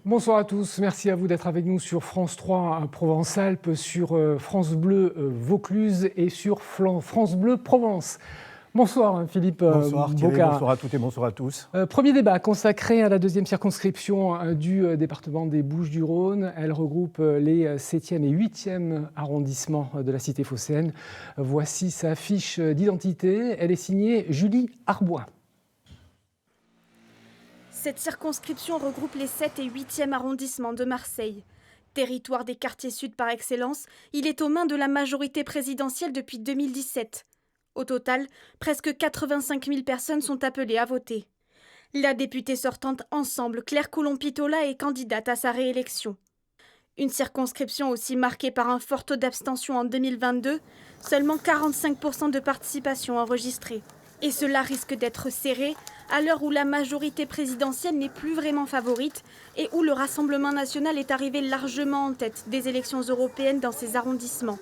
Bonsoir à tous, merci à vous d'être avec nous sur France 3 Provence-Alpes, sur France Bleu Vaucluse et sur France Bleu Provence. Bonsoir Philippe Bonsoir Thierry, Bocard. bonsoir à toutes et bonsoir à tous. Premier débat consacré à la deuxième circonscription du département des Bouches-du-Rhône. Elle regroupe les 7e et 8e arrondissements de la cité phocéenne. Voici sa fiche d'identité, elle est signée Julie Arbois. Cette circonscription regroupe les 7 et 8e arrondissements de Marseille. Territoire des quartiers sud par excellence, il est aux mains de la majorité présidentielle depuis 2017. Au total, presque 85 000 personnes sont appelées à voter. La députée sortante Ensemble, Claire Coulon-Pitola, est candidate à sa réélection. Une circonscription aussi marquée par un fort taux d'abstention en 2022, seulement 45% de participation enregistrée. Et cela risque d'être serré à l'heure où la majorité présidentielle n'est plus vraiment favorite et où le Rassemblement national est arrivé largement en tête des élections européennes dans ces arrondissements.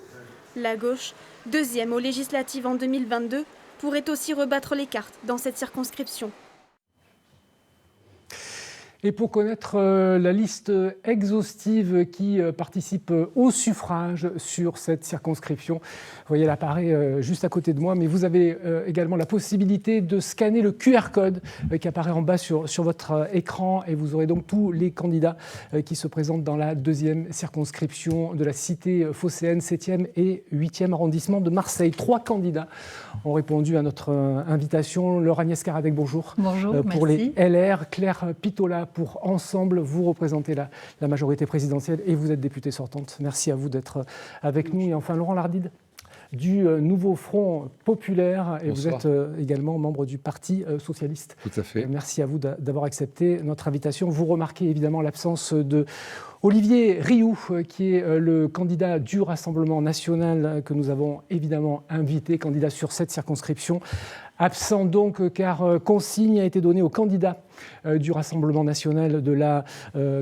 La gauche, deuxième aux législatives en 2022, pourrait aussi rebattre les cartes dans cette circonscription. Et pour connaître la liste exhaustive qui participe au suffrage sur cette circonscription, vous voyez, elle apparaît juste à côté de moi, mais vous avez également la possibilité de scanner le QR code qui apparaît en bas sur votre écran et vous aurez donc tous les candidats qui se présentent dans la deuxième circonscription de la cité phocéenne, 7e et 8e arrondissement de Marseille. 3 candidats ont répondu à notre invitation. Laure Agnès Caradec, bonjour. Bonjour, pour merci. les LR, Claire Pitola pour Ensemble, vous représentez la majorité présidentielle et vous êtes députée sortante. Merci à vous d'être avec nous. Et enfin, Laurent Lardide du Nouveau Front Populaire et Bonsoir. vous êtes également membre du Parti Socialiste. Tout à fait. Merci à vous d'avoir accepté notre invitation. Vous remarquez évidemment l'absence de Olivier Rioux, qui est le candidat du Rassemblement national que nous avons évidemment invité, candidat sur cette circonscription. Absent donc car consigne a été donnée aux candidats du Rassemblement national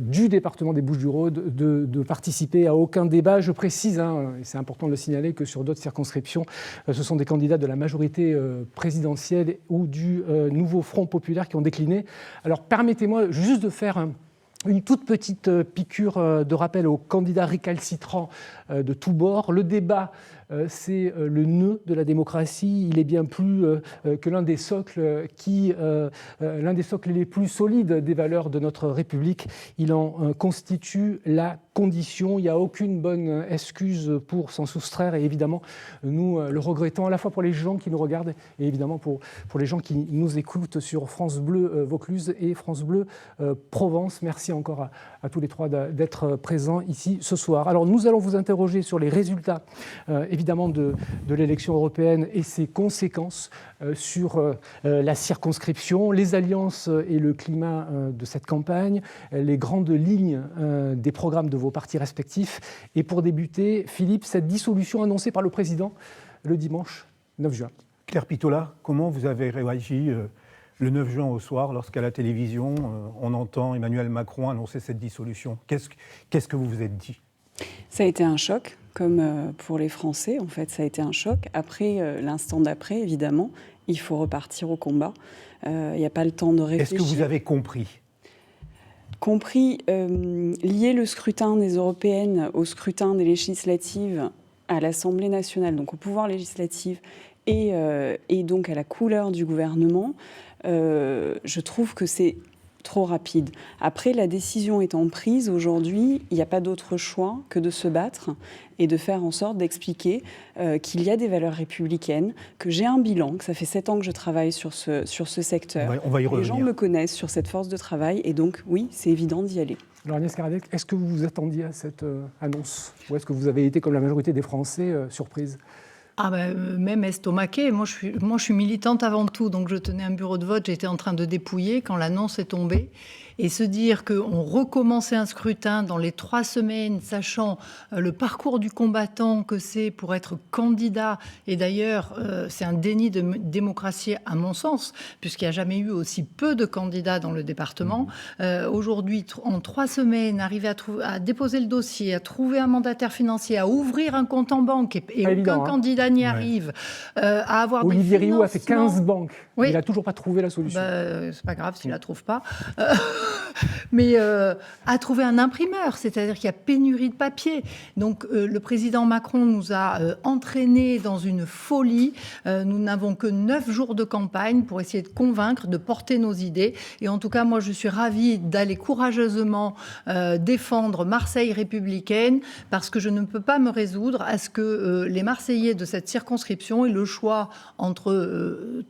du département des Bouches-du-Rhône de participer à aucun débat. Je précise, et c'est important de le signaler, que sur d'autres circonscriptions, ce sont des candidats de la majorité présidentielle ou du Nouveau Front Populaire qui ont décliné. Alors permettez-moi juste de faire une toute petite piqûre de rappel aux candidats récalcitrants de tous bords. Le débat, c'est le nœud de la démocratie. Il est bien plus que l'un des socles les plus solides des valeurs de notre République. Il en constitue la condition. Il n'y a aucune bonne excuse pour s'en soustraire. Et évidemment, nous le regrettons à la fois pour les gens qui nous regardent et évidemment pour les gens qui nous écoutent sur France Bleu Vaucluse et France Bleu Provence. Merci encore à tous les 3 d'être présents ici ce soir. Alors nous allons vous interroger sur les résultats évidemment de l'élection européenne et ses conséquences sur la circonscription, les alliances et le climat de cette campagne, les grandes lignes des programmes de vos partis respectifs. Et pour débuter, Philippe, cette dissolution annoncée par le président le dimanche 9 juin. Claire Pitola, comment vous avez réagi le 9 juin au soir lorsqu'à la télévision on entend Emmanuel Macron annoncer cette dissolution? Qu'est-ce que vous vous êtes dit? Ça a été un choc, comme pour les Français, en fait, ça a été un choc. Après, l'instant d'après, évidemment, il faut repartir au combat. Il n'y a pas le temps de réfléchir. Est-ce que vous avez compris? Lier le scrutin des européennes au scrutin des législatives à l'Assemblée nationale, donc au pouvoir législatif et donc à la couleur du gouvernement, je trouve que c'est trop rapide. Après, la décision étant prise aujourd'hui, il n'y a pas d'autre choix que de se battre et de faire en sorte d'expliquer qu'il y a des valeurs républicaines, que j'ai un bilan, que ça fait 7 ans que je travaille sur ce secteur. On va y revenir. Les gens me connaissent sur cette force de travail et donc, oui, c'est évident d'y aller. Alors Agnès Caradec, est-ce que vous vous attendiez à cette annonce ou est-ce que vous avez été, comme la majorité des Français, surprise? Même estomaquée. Moi, je suis militante avant tout, donc je tenais un bureau de vote, j'étais en train de dépouiller quand l'annonce est tombée. Et se dire qu'on recommençait un scrutin dans les 3 semaines, sachant le parcours du combattant que c'est pour être candidat, et d'ailleurs, c'est un déni de démocratie à mon sens, puisqu'il n'y a jamais eu aussi peu de candidats dans le département. Aujourd'hui, en 3 semaines, arriver à déposer le dossier, à trouver un mandataire financier, à ouvrir un compte en banque, et aucun candidat n'y arrive, à avoir Olivier Rioux a fait 15 banques. Oui. Il n'a toujours pas trouvé la solution. C'est pas grave s'il ne la trouve pas. mais à trouver un imprimeur, c'est-à-dire qu'il y a pénurie de papier. Donc le président Macron nous a entraînés dans une folie. Nous n'avons que 9 jours de campagne pour essayer de convaincre, de porter nos idées. Et en tout cas, moi, je suis ravie d'aller courageusement défendre Marseille républicaine, parce que je ne peux pas me résoudre à ce que les Marseillais de cette circonscription aient le choix entre le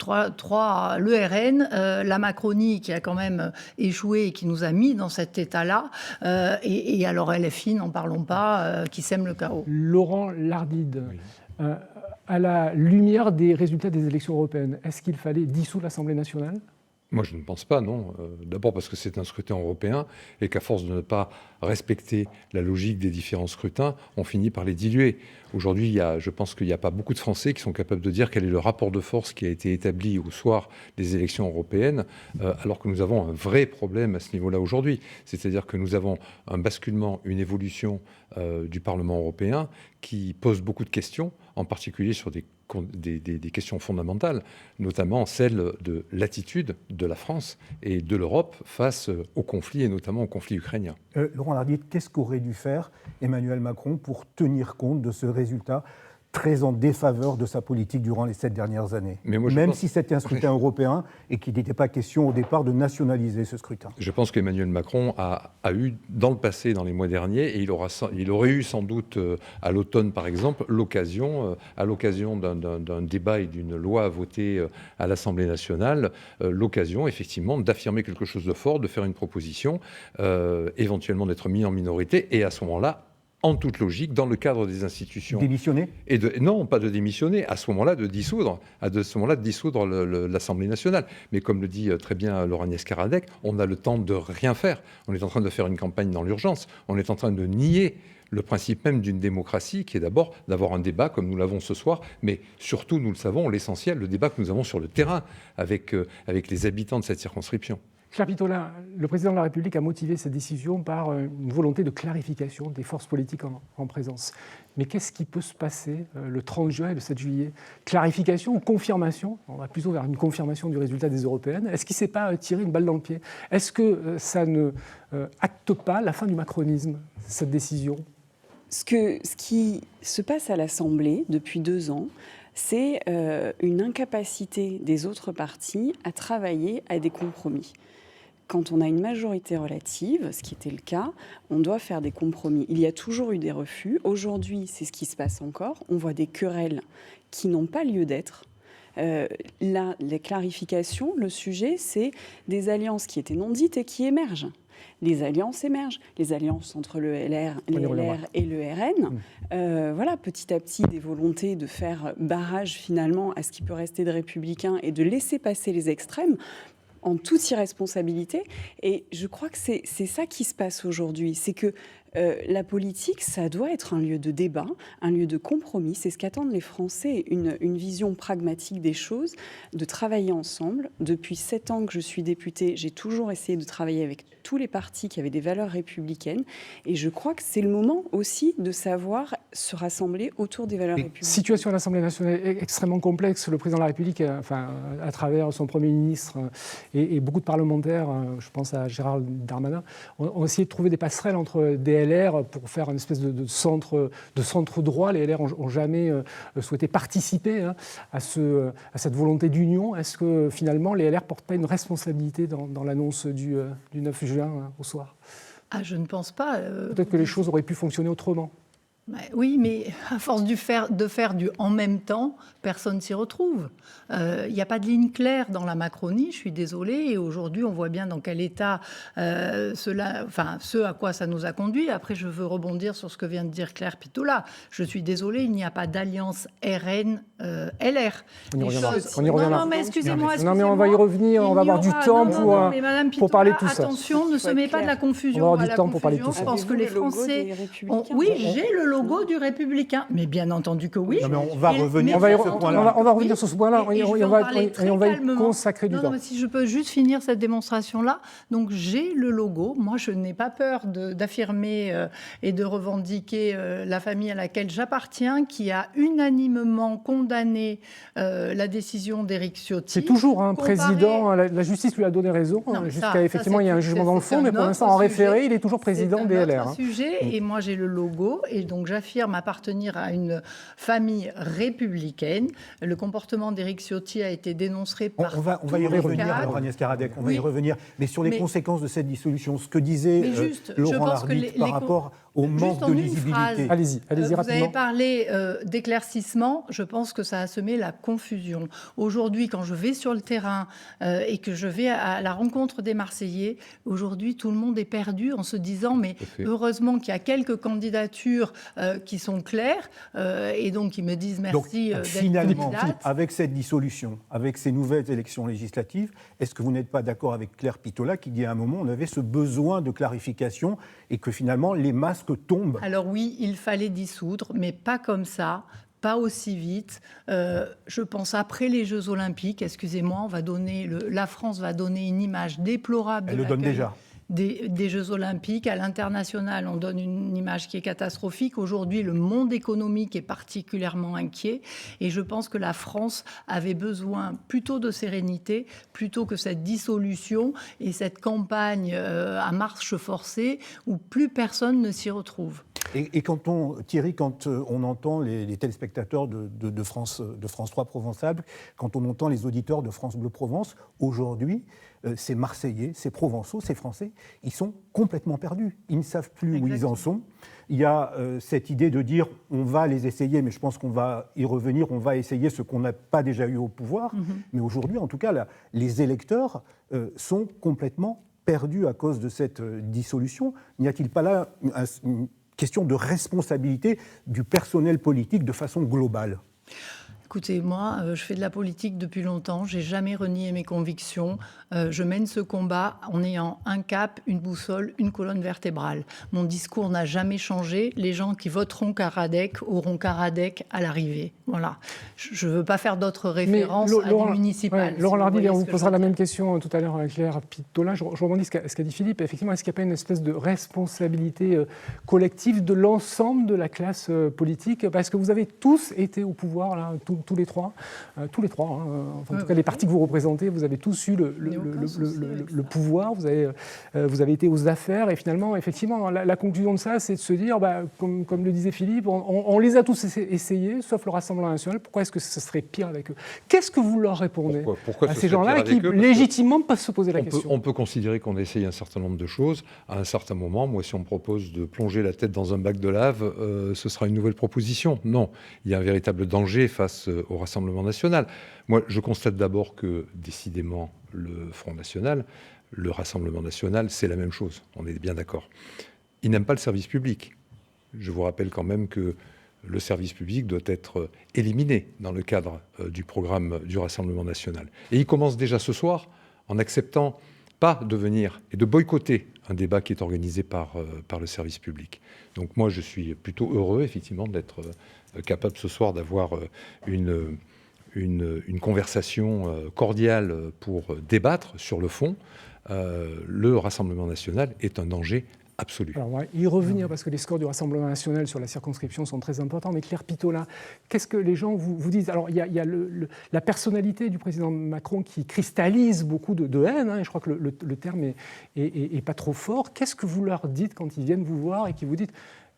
RN, la Macronie qui a quand même échoué et qui nous a mis dans cet état-là, et alors LFI, n'en parlons pas, qui sème le chaos. Laurent Lardide, à la lumière des résultats des élections européennes, est-ce qu'il fallait dissoudre l'Assemblée nationale ? Moi, je ne pense pas, non. D'abord parce que c'est un scrutin européen et qu'à force de ne pas respecter la logique des différents scrutins, on finit par les diluer. Aujourd'hui, je pense qu'il n'y a pas beaucoup de Français qui sont capables de dire quel est le rapport de force qui a été établi au soir des élections européennes, alors que nous avons un vrai problème à ce niveau-là aujourd'hui. C'est-à-dire que nous avons un basculement, une évolution du Parlement européen qui pose beaucoup de questions, en particulier sur des questions fondamentales, notamment celle de l'attitude de la France et de l'Europe face au conflit, et notamment au conflit ukrainien. Laurent Lardide, qu'est-ce qu'aurait dû faire Emmanuel Macron pour tenir compte de ce résultat très en défaveur de sa politique durant les 7 dernières années, même si c'était un scrutin européen et qu'il n'était pas question au départ de nationaliser ce scrutin? Je pense qu'Emmanuel Macron a eu dans le passé, dans les mois derniers, et il aurait eu sans doute à l'automne par exemple, l'occasion, à l'occasion d'un débat et d'une loi votée à l'Assemblée nationale, l'occasion effectivement d'affirmer quelque chose de fort, de faire une proposition, éventuellement d'être mis en minorité, et à ce moment-là, en toute logique, dans le cadre des institutions... Démissionner ? Non, pas de démissionner, à ce moment-là de dissoudre, l'Assemblée nationale. Mais comme le dit très bien Laurent Agnès-Caradec, on a le temps de rien faire. On est en train de faire une campagne dans l'urgence. On est en train de nier le principe même d'une démocratie, qui est d'abord d'avoir un débat comme nous l'avons ce soir, mais surtout, nous le savons, l'essentiel, le débat que nous avons sur le terrain avec les habitants de cette circonscription. Claire Pitolin, le président de la République a motivé cette décision par une volonté de clarification des forces politiques en présence. Mais qu'est-ce qui peut se passer le 30 juin et le 7 juillet ? Clarification ou confirmation ? On va plutôt vers une confirmation du résultat des européennes. Est-ce qu'il ne s'est pas tiré une balle dans le pied ? Est-ce que ça ne acte pas la fin du macronisme, cette décision ? Ce qui se passe à l'Assemblée depuis 2 ans, c'est une incapacité des autres partis à travailler à des compromis. Quand on a une majorité relative, ce qui était le cas, on doit faire des compromis. Il y a toujours eu des refus. Aujourd'hui, c'est ce qui se passe encore. On voit des querelles qui n'ont pas lieu d'être. Là, les clarifications, le sujet, c'est des alliances qui étaient non dites et qui émergent. Les alliances émergent, les alliances entre le LR et le RN. Voilà, petit à petit, des volontés de faire barrage finalement à ce qui peut rester de républicains et de laisser passer les extrêmes en toute irresponsabilité. Et je crois que c'est ça qui se passe aujourd'hui. C'est que la politique, ça doit être un lieu de débat, un lieu de compromis. C'est ce qu'attendent les Français, une vision pragmatique des choses, de travailler ensemble. Depuis 7 ans que je suis députée, j'ai toujours essayé de travailler avec tous les partis qui avaient des valeurs républicaines. Et je crois que c'est le moment aussi de savoir se rassembler autour des valeurs républicaines. Situation à l'Assemblée nationale extrêmement complexe. Le président de la République, à travers son Premier ministre et beaucoup de parlementaires, je pense à Gérald Darmanin, ont essayé de trouver des passerelles entre des LR pour faire une espèce de centre droit. Les LR n'ont jamais souhaité participer à cette volonté d'union. Est-ce que finalement les LR ne portent pas une responsabilité dans l'annonce du 9 juin au soir ? Je ne pense pas. Peut-être que les choses auraient pu fonctionner autrement. Oui, mais à force de faire du en même temps, personne s'y retrouve. Il n'y a pas de ligne claire dans la Macronie, je suis désolée, et aujourd'hui on voit bien dans quel état ce à quoi ça nous a conduit. Après, je veux rebondir sur ce que vient de dire Claire Pitolin. Je suis désolée, il n'y a pas d'alliance RN-LR. On y reviendra. Non, mais excusez-moi. Non, mais on va y revenir, on va avoir du temps pour parler de tout ça. Attention, ne se met pas de la confusion. On va avoir du temps pour parler de tout ça. Je pense que les Français... Oui, j'ai le logo du Républicain. Mais bien entendu que oui. Non, mais on va revenir sur ce point-là. On va revenir sur ce point-là et on va y consacrer du temps. Mais si je peux juste finir cette démonstration-là. Donc j'ai le logo. Moi, je n'ai pas peur d'affirmer et de revendiquer la famille à laquelle j'appartiens, qui a unanimement condamné la décision d'Éric Ciotti. C'est toujours un président, la justice lui a donné raison, jusqu'à effectivement il y a un jugement dans le fond, mais pour l'instant en référé, il est toujours président des LR. C'est un sujet, et moi j'ai le logo, et donc j'affirme appartenir à une famille républicaine. Le comportement d'Éric Ciotti a été dénoncé par on va y revenir, alors Agnès Karadec, on va y revenir, mais sur les conséquences de cette dissolution, ce que disait Laurent Larbitte par rapport au manque de lisibilité. Allez-y rapidement. Vous avez parlé d'éclaircissement, je pense que ça a semé la confusion. Aujourd'hui, quand je vais sur le terrain et que je vais à la rencontre des Marseillais, aujourd'hui, tout le monde est perdu en se disant, mais heureusement qu'il y a quelques candidatures qui sont claires et donc qui me disent merci d'être finalement, candidate. avec cette dissolution, avec ces nouvelles élections législatives, est-ce que vous n'êtes pas d'accord avec Claire Pittola qui dit à un moment on avait ce besoin de clarification et que finalement les masques tombent? Alors oui, il fallait dissoudre, mais pas comme ça. Pas aussi vite. Je pense après les Jeux Olympiques, excusez-moi, la France va donner une image déplorable. Elle le donne déjà. Des Jeux Olympiques. À l'international, on donne une image qui est catastrophique. Aujourd'hui, le monde économique est particulièrement inquiet. Et je pense que la France avait besoin plutôt de sérénité, plutôt que cette dissolution et cette campagne à marche forcée où plus personne ne s'y retrouve. Et Thierry, quand on entend les téléspectateurs de France 3 Provence-Alpes, quand on entend les auditeurs de France Bleu Provence, aujourd'hui, ces Marseillais, ces Provençaux, ces Français, ils sont complètement perdus. Ils ne savent plus où ils en sont. Il y a cette idée de dire on va les essayer, mais je pense qu'on va y revenir, on va essayer ce qu'on n'a pas déjà eu au pouvoir. Mais aujourd'hui, en tout cas, les électeurs sont complètement perdus à cause de cette dissolution. N'y a-t-il pas là une question de responsabilité du personnel politique de façon globale? Écoutez, moi, je fais de la politique depuis longtemps. Je n'ai jamais renié mes convictions. Je mène ce combat en ayant un cap, une boussole, une colonne vertébrale. Mon discours n'a jamais changé. Les gens qui voteront Karadec auront Karadec à l'arrivée. Voilà. Je ne veux pas faire d'autres références à des municipales. Laurent Larbitte, on vous posera la même question tout à l'heure avec Claire Pittola. Je rebondis sur ce qu'a dit Philippe. Effectivement, est-ce qu'il n'y a pas une espèce de responsabilité collective de l'ensemble de la classe politique? Parce que vous avez tous été au pouvoir, là, tous les trois, en tout cas les partis que vous représentez, vous avez tous eu le pouvoir, vous avez été aux affaires, et finalement, effectivement, la conclusion de ça, c'est de se dire, comme le disait Philippe, on les a tous essayés, sauf le Rassemblement national, pourquoi est-ce que ce serait pire avec eux? Qu'est-ce que vous leur répondez pourquoi à ces gens-là qui, légitimement, peuvent se poser la question? On peut considérer qu'on a essayé un certain nombre de choses. À un certain moment, moi, si on me propose de plonger la tête dans un bac de lave, ce sera une nouvelle proposition. Non, il y a un véritable danger face au Rassemblement national. Moi, je constate d'abord que, décidément, le Front national, le Rassemblement national, c'est la même chose. On est bien d'accord. Ils n'aiment pas le service public. Je vous rappelle quand même que le service public doit être éliminé dans le cadre du programme du Rassemblement national. Et ils commencent déjà ce soir en n'acceptant pas de venir et de boycotter un débat qui est organisé par le service public. Donc moi, je suis plutôt heureux, effectivement, d'être capable ce soir d'avoir une conversation cordiale pour débattre sur le fond. Le Rassemblement national est un danger absolu. Alors, on va y revenir parce que les scores du Rassemblement national sur la circonscription sont très importants. Mais Claire Pittola, qu'est-ce que les gens vous disent? Alors, il y a la personnalité du président Macron qui cristallise beaucoup de haine, et je crois que le terme est pas trop fort. Qu'est-ce que vous leur dites quand ils viennent vous voir et qui vous dites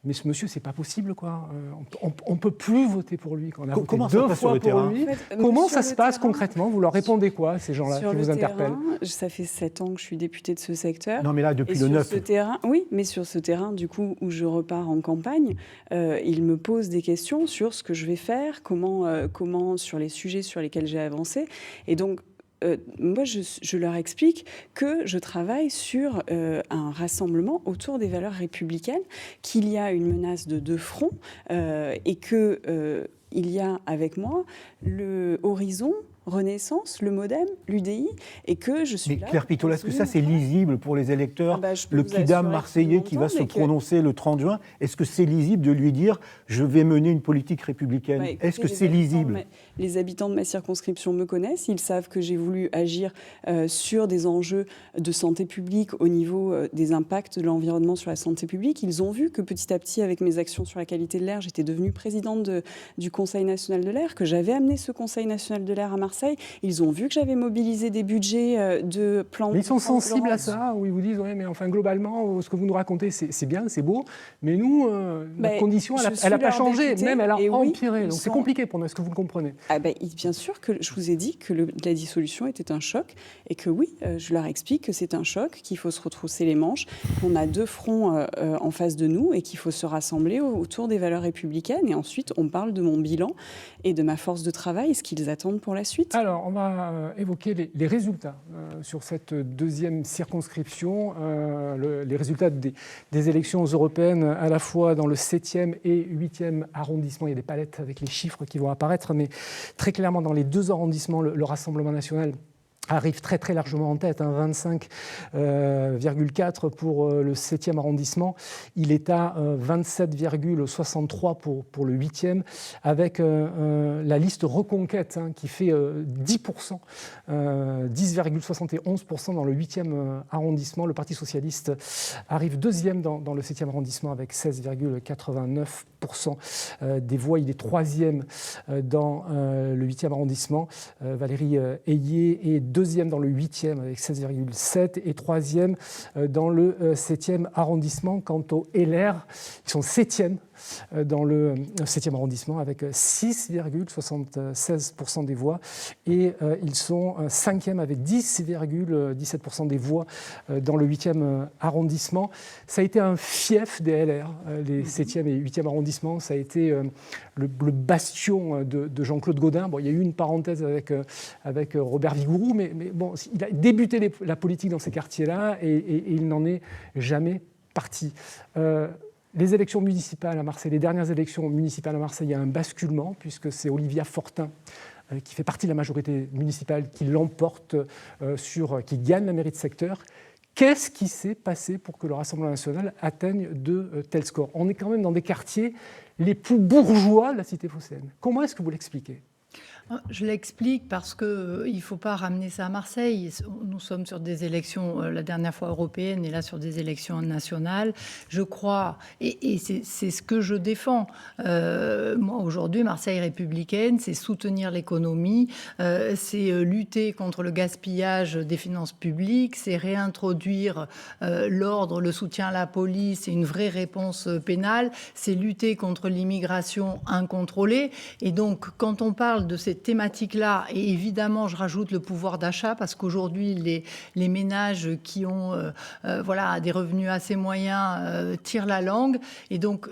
mais ce monsieur, c'est pas possible, quoi. On peut plus voter pour lui. On a voté deux fois pour lui. Comment ça se passe concrètement? Vous leur répondez quoi à ces gens-là qui vous interpellent? Ça fait 7 ans que je suis députée de ce secteur. Non, mais là, depuis le 9. Oui, mais sur ce terrain, du coup, où je repars en campagne, ils me posent des questions sur ce que je vais faire, comment sur les sujets sur lesquels j'ai avancé. Et donc, moi, je leur explique que je travaille sur un rassemblement autour des valeurs républicaines, qu'il y a une menace de deux fronts et qu'il y a avec moi le horizon Renaissance, le MoDem, l'UDI, et que je suis là... Claire Pittola, est-ce que ça c'est lisible pour les électeurs? Le kidam marseillais qui va se prononcer le 30 juin, est-ce que c'est lisible de lui dire « je vais mener une politique républicaine » Est-ce que c'est lisible? Les habitants de ma circonscription me connaissent, ils savent que j'ai voulu agir sur des enjeux de santé publique au niveau des impacts de l'environnement sur la santé publique. Ils ont vu que petit à petit, avec mes actions sur la qualité de l'air, j'étais devenue présidente du Conseil national de l'air, que j'avais amené ce Conseil national de l'air à Marseille. Ils ont vu que j'avais mobilisé des budgets de plans... Mais ils sont sensibles à ça, où ils vous disent « ouais, mais enfin, globalement, ce que vous nous racontez, c'est bien, c'est beau, mais nous, notre condition, elle n'a pas changé, même elle a empiré. Donc c'est compliqué pour nous, est-ce que vous le comprenez? Bien sûr que je vous ai dit que la dissolution était un choc, et que oui, je leur explique que c'est un choc, qu'il faut se retrousser les manches, qu'on a 2 fronts en face de nous, et qu'il faut se rassembler autour des valeurs républicaines. Et ensuite, on parle de mon bilan et de ma force de travail et ce qu'ils attendent pour la suite. Alors, on va évoquer les résultats sur cette deuxième circonscription, les résultats des élections européennes à la fois dans le 7e et 8e arrondissement. Il y a des palettes avec les chiffres qui vont apparaître, mais très clairement, dans les 2 arrondissements, le Rassemblement national arrive très très largement en tête, 25,4 pour le 7e arrondissement. Il est à 27,63 pour le 8e, avec la liste Reconquête qui fait 10%, 10,71% dans le 8e arrondissement. Le Parti socialiste arrive 2e dans le 7e arrondissement avec 16,89% des voix. Il est 3e dans le 8e arrondissement. Valérie Ayé est 2e dans le 8e avec 16,7 et 3e dans le 7e arrondissement. Quant aux LR, ils sont 7e dans le 7e arrondissement avec 6,76% des voix et ils sont 5e avec 10,17% des voix dans le 8e arrondissement. Ça a été un fief des LR, les 7e et 8e arrondissements. Ça a été le bastion de Jean-Claude Gaudin. Bon, il y a eu une parenthèse avec Robert Vigouroux, mais bon, il a débuté la politique dans ces quartiers-là et il n'en est jamais parti. Les élections municipales à Marseille, les dernières élections municipales à Marseille, il y a un basculement puisque c'est Olivia Fortin qui fait partie de la majorité municipale qui l'emporte, qui gagne la mairie de secteur. Qu'est-ce qui s'est passé pour que le Rassemblement national atteigne de tels scores? On est quand même dans des quartiers les plus bourgeois de la cité phocéenne. Comment est-ce que vous l'expliquez? Je l'explique parce qu'il ne faut pas ramener ça à Marseille. Nous sommes sur des élections, la dernière fois européennes, et là sur des élections nationales. Je crois, et c'est ce que je défends. Moi, aujourd'hui, Marseille républicaine, c'est soutenir l'économie, c'est lutter contre le gaspillage des finances publiques, c'est réintroduire l'ordre, le soutien à la police et une vraie réponse pénale, c'est lutter contre l'immigration incontrôlée. Et donc, quand on parle de ces thématique-là, et évidemment, je rajoute le pouvoir d'achat, parce qu'aujourd'hui, les ménages qui ont des revenus assez moyens tirent la langue. Et donc,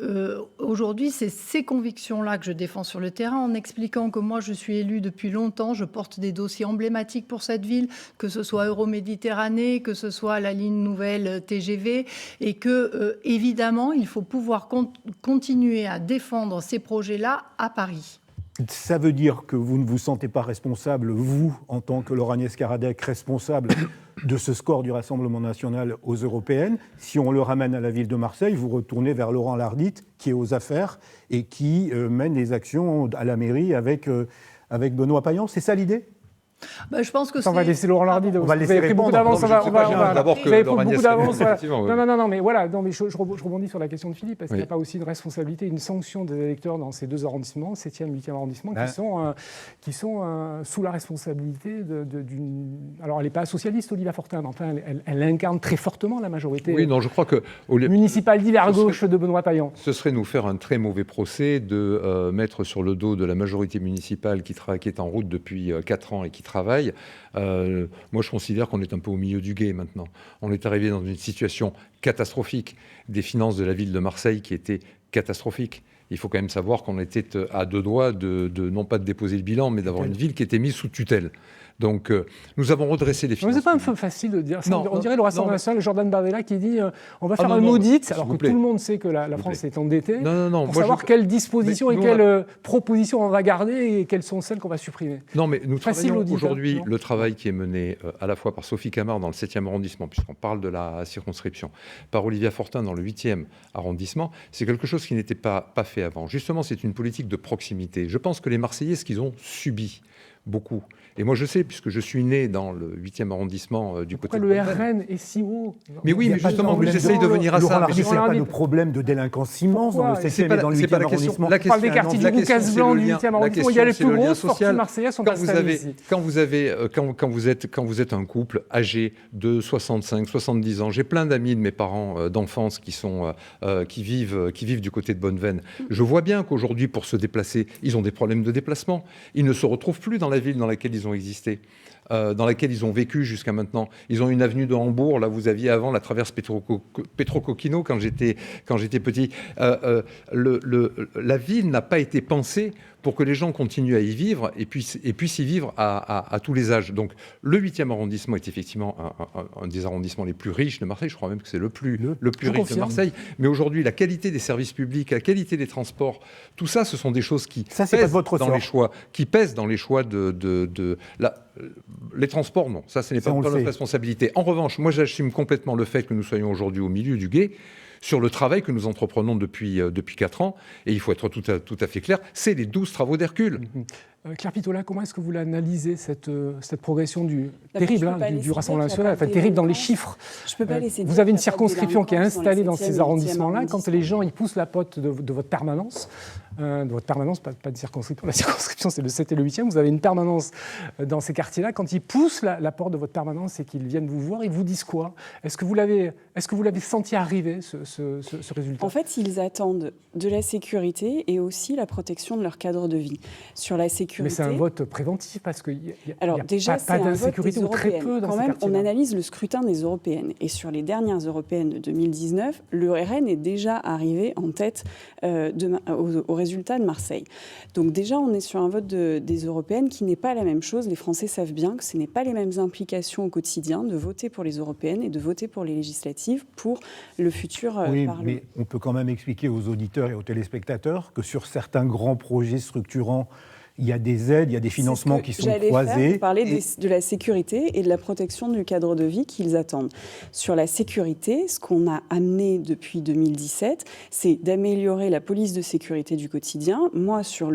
aujourd'hui, c'est ces convictions-là que je défends sur le terrain, en expliquant que moi, je suis élue depuis longtemps, je porte des dossiers emblématiques pour cette ville, que ce soit Euroméditerranée, que ce soit la ligne nouvelle TGV, et que, évidemment, il faut pouvoir continuer à défendre ces projets-là à Paris. Ça veut dire que vous ne vous sentez pas responsable, vous, en tant que Laure Agnès Caradec, responsable de ce score du Rassemblement national aux européennes. Si on le ramène à la ville de Marseille, vous retournez vers Laurent Lardite, qui est aux affaires et qui mène les actions à la mairie avec Benoît Payan. C'est ça l'idée ? Je pense que on va laisser Laurent Lardite. On va laisser répondre. D'avance. D'abord que Laure Agnès d'avance. Non, mais voilà. Non, mais je rebondis sur la question de Philippe, parce qu'il n'y a pas aussi une responsabilité, une sanction des électeurs dans ces 2 arrondissements, 7e et 8e arrondissement, qui sont sous la responsabilité d'une... Alors, elle n'est pas socialiste, Olivia Fortin, mais enfin, elle incarne très fortement la majorité je crois que municipale d'hiver gauche de Benoît Payan. Ce serait nous faire un très mauvais procès de mettre sur le dos de la majorité municipale qui est en route depuis 4 ans et qui travaille. Moi, je considère qu'on est un peu au milieu du gué maintenant. On est arrivé dans une situation catastrophique des finances de la ville de Marseille qui étaient catastrophiques. Il faut quand même savoir qu'on était à 2 doigts de non pas de déposer le bilan, mais d'avoir une ville qui était mise sous tutelle. Donc, nous avons redressé les finances. Mais c'est pas un peu facile de dire ça. Non, on dirait le Rassemblement national, Jordan Bardella qui dit on va faire un audit, alors que tout le monde sait que la France est endettée, pour savoir quelles dispositions et quelles propositions on va garder et quelles sont celles qu'on va supprimer. Non, mais nous travaillons aujourd'hui, le travail qui est mené à la fois par Sophie Camard dans le 7e arrondissement, puisqu'on parle de la circonscription, par Olivia Fortin dans le 8e arrondissement, c'est quelque chose qui n'était pas fait avant. Justement, c'est une politique de proximité. Je pense que les Marseillais, ce qu'ils ont subi, beaucoup. Et moi, je sais, puisque je suis né dans le 8e arrondissement du côté de Pourquoi le RN est si haut? Mais oui, mais justement, j'essaye de venir à ça. Ce n'est pas le problème de délinquance immense dans le 7e et dans le 8e arrondissement. On parle des quartiers du Boucas-Blanc, du 8e arrondissement, il y a les plus grosses fortunes marseillaises sont installées ici. Quand vous êtes un couple âgé de 65, 70 ans, j'ai plein d'amis de mes parents d'enfance qui vivent du côté de Bonneveine. Je vois bien qu'aujourd'hui, pour se déplacer, ils ont des problèmes de déplacement. Ils ne se retrouvent plus dans la ville dans laquelle ils ont existé, dans laquelle ils ont vécu jusqu'à maintenant. Ils ont une avenue de Hambourg, là vous aviez avant la traverse Petrocoquino quand j'étais petit. La ville n'a pas été pensée pour que les gens continuent à y vivre et puissent y vivre à tous les âges. Donc le 8e arrondissement est effectivement un des arrondissements les plus riches de Marseille. Je crois même que c'est le plus riche de Marseille. Mais aujourd'hui, la qualité des services publics, la qualité des transports, tout ça, ce sont des choses qui pèsent dans les choix les transports, non. Ça, ce n'est pas notre responsabilité. En revanche, moi, j'assume complètement le fait que nous soyons aujourd'hui au milieu du gué sur le travail que nous entreprenons depuis 4 ans. Et il faut être tout à fait clair, c'est les 12 travaux d'Hercule. Claire Pitolin, comment est-ce que vous l'analysez, cette progression terrible du Rassemblement national, enfin terrible dans les chiffres? Vous avez une circonscription qui est installée dans ces arrondissements-là. Quand les gens ils poussent la porte de votre permanence, pas de circonscription, la circonscription c'est le 7 et le 8e, vous avez une permanence dans ces quartiers-là. Quand ils poussent la porte de votre permanence et qu'ils viennent vous voir, ils vous disent quoi? Est-ce que vous l'avez senti arriver, ce résultat? En fait, ils attendent de la sécurité et aussi la protection de leur cadre de vie. Sur la sécurité... Mais c'est un vote préventif parce qu'il n'y a pas d'insécurité ou très peu dans ces quartiers-là. On analyse le scrutin des européennes. Et sur les dernières européennes de 2019, le RN est déjà arrivé en tête au résultat de Marseille. Donc déjà, on est sur un vote des européennes qui n'est pas la même chose. Les Français savent bien que ce n'est pas les mêmes implications au quotidien de voter pour les européennes et de voter pour les législatives pour le futur Parlement. Mais on peut quand même expliquer aux auditeurs et aux téléspectateurs que sur certains grands projets structurants, il y a des aides, il y a des financements qui sont croisés. Vous parlez de la sécurité et de la protection du cadre de vie qu'ils attendent. Sur la sécurité, ce qu'on a amené depuis 2017, c'est d'améliorer la police de sécurité du quotidien. Moi, sur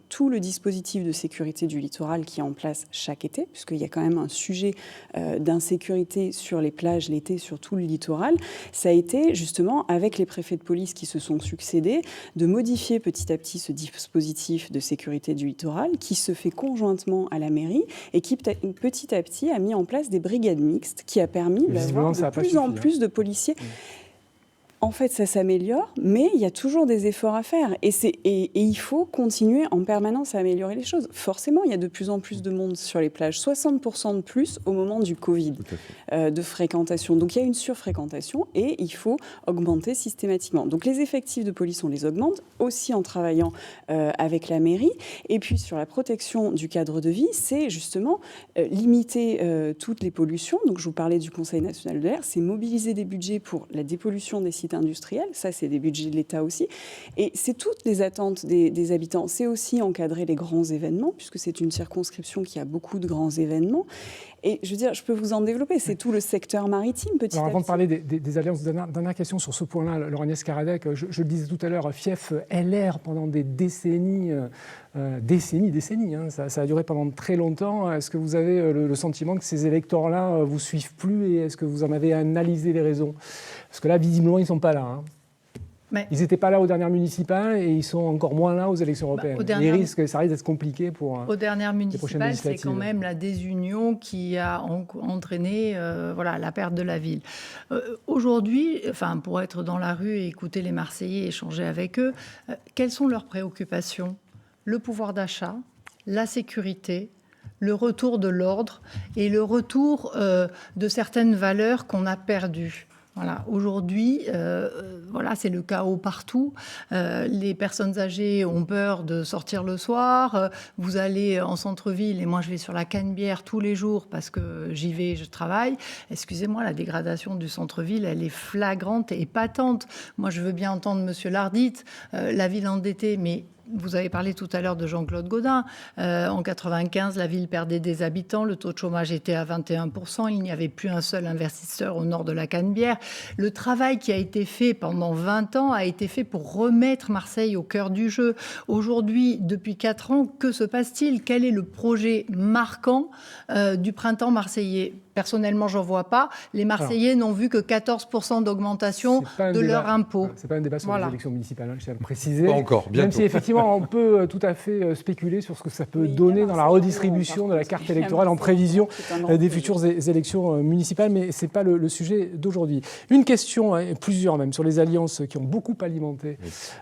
tout le dispositif de sécurité du littoral qui est en place chaque été, puisqu'il y a quand même un sujet d'insécurité sur les plages l'été, sur tout le littoral, ça a été justement, avec les préfets de police qui se sont succédés, de modifier petit à petit ce dispositif de sécurité du littoral qui se fait conjointement à la mairie et qui petit à petit a mis en place des brigades mixtes qui a permis d'avoir de plus en plus de policiers. En fait, ça s'améliore, mais il y a toujours des efforts à faire. Et il faut continuer en permanence à améliorer les choses. Forcément, il y a de plus en plus de monde sur les plages. 60% de plus au moment du Covid de fréquentation. Donc, il y a une surfréquentation et il faut augmenter systématiquement. Donc, les effectifs de police, on les augmente aussi en travaillant avec la mairie. Et puis, sur la protection du cadre de vie, c'est justement limiter toutes les pollutions. Donc, je vous parlais du Conseil national de l'air. C'est mobiliser des budgets pour la dépollution des sites industriels, ça c'est des budgets de l'État aussi, et c'est toutes les attentes des habitants. C'est aussi encadrer les grands événements, puisque c'est une circonscription qui a beaucoup de grands événements, et je veux dire, je peux vous en développer, c'est tout le secteur maritime petit à petit. Avant de parler des alliances, dernière question sur ce point-là, Laure Agnès Caradec, je le disais tout à l'heure, fief LR pendant des décennies, ça a duré pendant très longtemps. Est-ce que vous avez le sentiment que ces électeurs-là vous suivent plus, et est-ce que vous en avez analysé les raisons? Parce que là, visiblement, ils ne sont pas là. Mais ils n'étaient pas là aux dernières municipales et ils sont encore moins là aux élections européennes. Ça risque d'être compliqué pour aux dernières municipales, c'est quand même la désunion qui a entraîné la perte de la ville. Aujourd'hui, pour être dans la rue et écouter les Marseillais, échanger avec eux, quelles sont leurs préoccupations? Le pouvoir d'achat, la sécurité, le retour de l'ordre et le retour de certaines valeurs qu'on a perdues. Voilà. Aujourd'hui, voilà, c'est le chaos partout. Les personnes âgées ont peur de sortir le soir. Vous allez en centre-ville, et moi je vais sur la Canebière tous les jours parce que j'y vais, je travaille. Excusez-moi, la dégradation du centre-ville, elle est flagrante et patente. Moi, je veux bien entendre Monsieur Lardit, la ville endettée, mais vous avez parlé tout à l'heure de Jean-Claude Gaudin. En 95, la ville perdait des habitants, le taux de chômage était à 21%, il n'y avait plus un seul investisseur au nord de la Canebière. Le travail qui a été fait pendant 20 ans a été fait pour remettre Marseille au cœur du jeu. Aujourd'hui, depuis 4 ans, que se passe-t-il? Quel est le projet marquant du printemps marseillais? Personnellement, j'en vois pas. Les Marseillais n'ont vu que 14% d'augmentation de leur impôt. C'est pas un débat sur les élections municipales, je tiens à le préciser. Pas encore, bientôt. Même si effectivement, on peut tout à fait spéculer sur ce que ça peut donner dans la redistribution de la carte électorale en prévision des futures élections municipales, mais c'est pas le sujet d'aujourd'hui. Une question, plusieurs même, sur les alliances qui ont beaucoup alimenté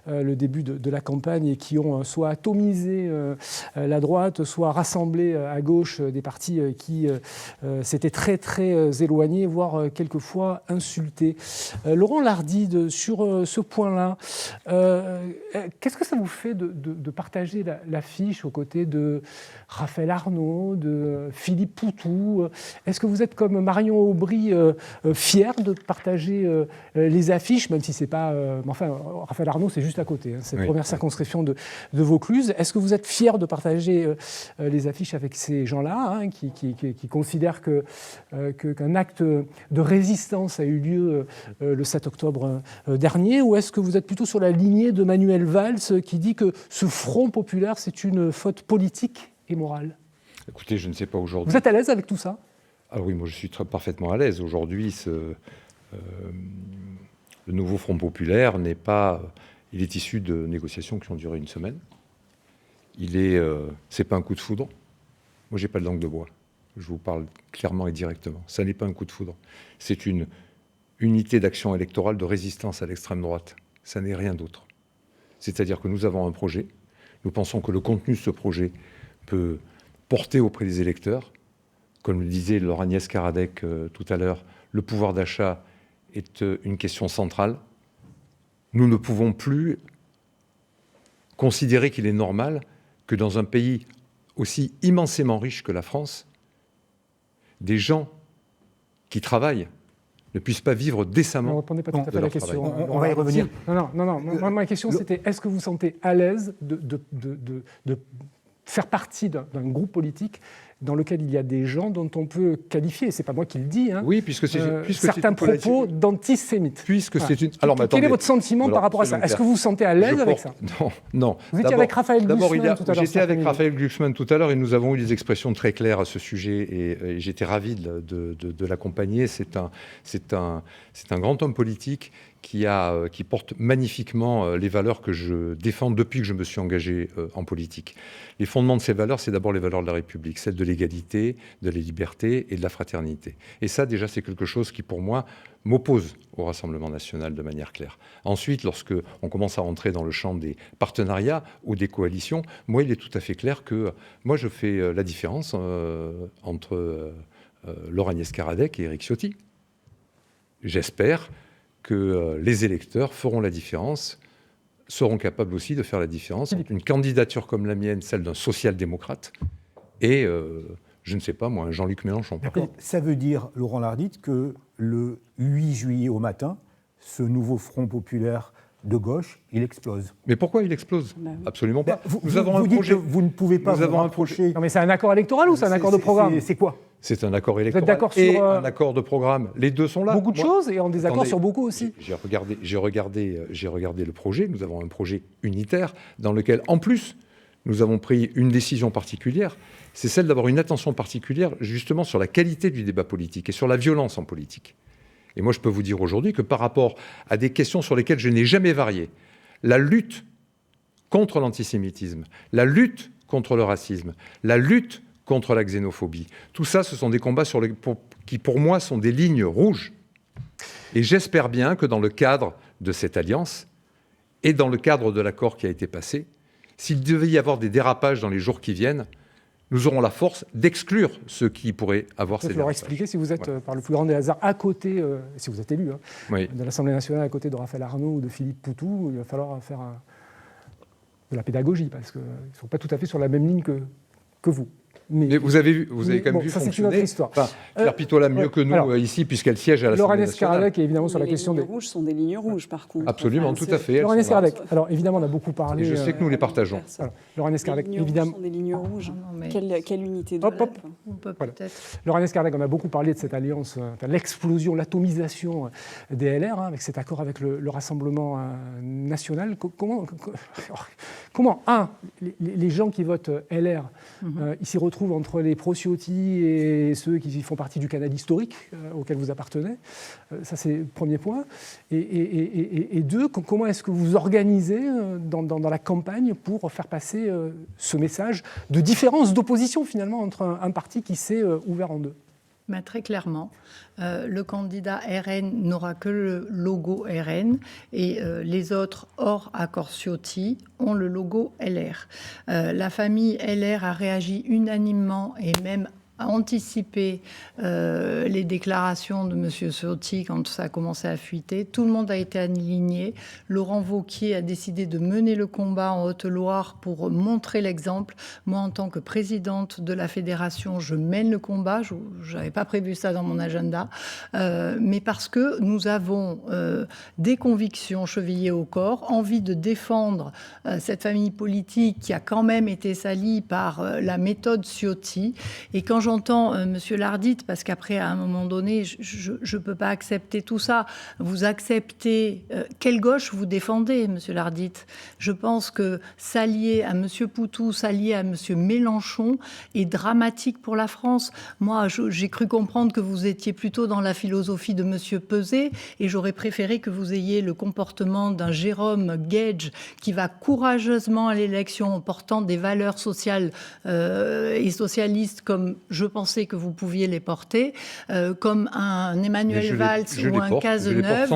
le début de la campagne et qui ont soit atomisé la droite, soit rassemblé à gauche des partis qui s'étaient très éloignés, voire quelquefois insultés. Laurent Lardit, sur ce point-là, qu'est-ce que ça vous fait de partager l'affiche aux côtés de Raphaël Arnaud, de Philippe Poutou? Est-ce que vous êtes comme Marion Aubry fier de partager les affiches, même si c'est pas... enfin, Raphaël Arnaud, c'est juste à côté, c'est la première circonscription de Vaucluse. Est-ce que vous êtes fier de partager les affiches avec ces gens-là, qui considèrent qu'un acte de résistance a eu lieu le 7 octobre dernier, ou est-ce que vous êtes plutôt sur la lignée de Manuel Valls qui dit que ce Front populaire, c'est une faute politique et morale? Écoutez, je ne sais pas aujourd'hui. Vous êtes à l'aise avec tout ça? Ah oui, moi je suis parfaitement à l'aise. Aujourd'hui, le nouveau Front populaire n'est pas... Il est issu de négociations qui ont duré une semaine. C'est pas un coup de foudre. Moi, j'ai pas de langue de bois. Je vous parle clairement et directement. Ça n'est pas un coup de foudre. C'est une unité d'action électorale de résistance à l'extrême droite. Ça n'est rien d'autre. C'est-à-dire que nous avons un projet. Nous pensons que le contenu de ce projet peut porter auprès des électeurs. Comme le disait Laure Agnès Karadec tout à l'heure, le pouvoir d'achat est une question centrale. Nous ne pouvons plus considérer qu'il est normal que dans un pays aussi immensément riche que la France, des gens qui travaillent ne puissent pas vivre décemment. Ne répondez pas tout à fait à la question. On va y revenir. Non. Ma question, c'était est-ce que vous vous sentez à l'aise de faire partie d'un groupe politique dans lequel il y a des gens dont on peut qualifier, c'est pas moi qui le dis, oui, puisque certains propos d'antisémites. Puisque c'est une... Alors, quel est votre sentiment par rapport à ça? Est-ce que vous vous sentez à l'aise avec ça? Non. Vous étiez avec Raphaël Glucksmann tout à l'heure. J'étais avec Raphaël Glucksmann tout à l'heure et nous avons eu des expressions très claires à ce sujet et j'étais ravi de l'accompagner. C'est un grand homme politique qui porte magnifiquement les valeurs que je défends depuis que je me suis engagé en politique. Les fondements de ces valeurs, c'est d'abord les valeurs de la République, celles de l'égalité, de la liberté et de la fraternité. Et ça, déjà, c'est quelque chose qui, pour moi, m'oppose au Rassemblement national de manière claire. Ensuite, lorsque on commence à rentrer dans le champ des partenariats ou des coalitions, moi, il est tout à fait clair que moi, je fais la différence entre Laure Agnès Karadec et Éric Ciotti. J'espère que les électeurs feront la différence, seront capables aussi de faire la différence entre une candidature comme la mienne, celle d'un social-démocrate, et, je ne sais pas moi, un Jean-Luc Mélenchon. Ça veut dire, Laurent Lardit, que le 8 juillet au matin, ce nouveau Front populaire de gauche, il explose. Mais pourquoi il explose? Absolument pas. Vous dites que vous ne pouvez pas vous rapprocher... Non mais c'est un accord électoral ou c'est un accord de programme? C'est quoi? C'est un accord électoral et un accord de programme. Les deux sont là. Beaucoup de choses et en désaccord sur beaucoup aussi. J'ai regardé le projet. Nous avons un projet unitaire dans lequel, en plus, nous avons pris une décision particulière. C'est celle d'avoir une attention particulière justement sur la qualité du débat politique et sur la violence en politique. Et moi, je peux vous dire aujourd'hui que par rapport à des questions sur lesquelles je n'ai jamais varié, la lutte contre l'antisémitisme, la lutte contre le racisme, la lutte contre la xénophobie, tout ça, ce sont des combats qui, pour moi, sont des lignes rouges. Et j'espère bien que dans le cadre de cette alliance et dans le cadre de l'accord qui a été passé, s'il devait y avoir des dérapages dans les jours qui viennent, nous aurons la force d'exclure ceux qui pourraient avoir ces dérapages. Il faut leur expliquer, si vous êtes, par le plus grand des hasards, à côté, si vous êtes élu, de l'Assemblée nationale, à côté de Raphaël Arnaud ou de Philippe Poutou, il va falloir faire de la pédagogie, parce qu'ils ne sont pas tout à fait sur la même ligne que vous. Mais vous avez quand même vu ça, fonctionner. C'est une autre histoire. Claire Pitol l'a mieux que nous ici, puisqu'elle siège à l'Assemblée nationale. Laurent Escarlec est évidemment sur la question des... Les lignes rouges sont des lignes rouges, par contre. Absolument, tout à fait. Laurent Escarlec, alors évidemment, on a beaucoup parlé... Et je sais que nous les partageons. Laurent Escarlec, évidemment... Les lignes rouges sont des lignes rouges. Quelle unité de peut-être. Laurent Escarlec, on a beaucoup parlé de cette alliance, l'explosion, l'atomisation des LR, avec cet accord avec le Rassemblement national. Comment les gens qui votent LR, ils s'y retrouvent entre les pro-Ciotti et ceux qui font partie du canal historique auquel vous appartenez. Ça, c'est le premier point. Et deux, comment est-ce que vous organisez dans la campagne pour faire passer ce message de différence, d'opposition finalement entre un parti qui s'est ouvert en deux? Très clairement, le candidat RN n'aura que le logo RN et les autres, hors accord Ciotti, ont le logo LR. La famille LR a réagi unanimement et même a anticipé les déclarations de M. Ciotti quand ça a commencé à fuiter. Tout le monde a été aligné. Laurent Wauquiez a décidé de mener le combat en Haute-Loire pour montrer l'exemple. Moi, en tant que présidente de la fédération, je mène le combat. Je n'avais pas prévu ça dans mon agenda. Mais parce que nous avons des convictions chevillées au corps, envie de défendre cette famille politique qui a quand même été salie par la méthode Ciotti. Et quand j'entends M. Lardit, parce qu'après, à un moment donné, je ne peux pas accepter tout ça. Vous acceptez... quelle gauche vous défendez, M. Lardit? Je pense que s'allier à M. Poutou, s'allier à M. Mélenchon est dramatique pour la France. Moi, j'ai cru comprendre que vous étiez plutôt dans la philosophie de M. Peset, et j'aurais préféré que vous ayez le comportement d'un Jérôme Gage qui va courageusement à l'élection en portant des valeurs sociales et socialistes comme je pensais que vous pouviez les porter, comme un Emmanuel Valls ou un Cazeneuve,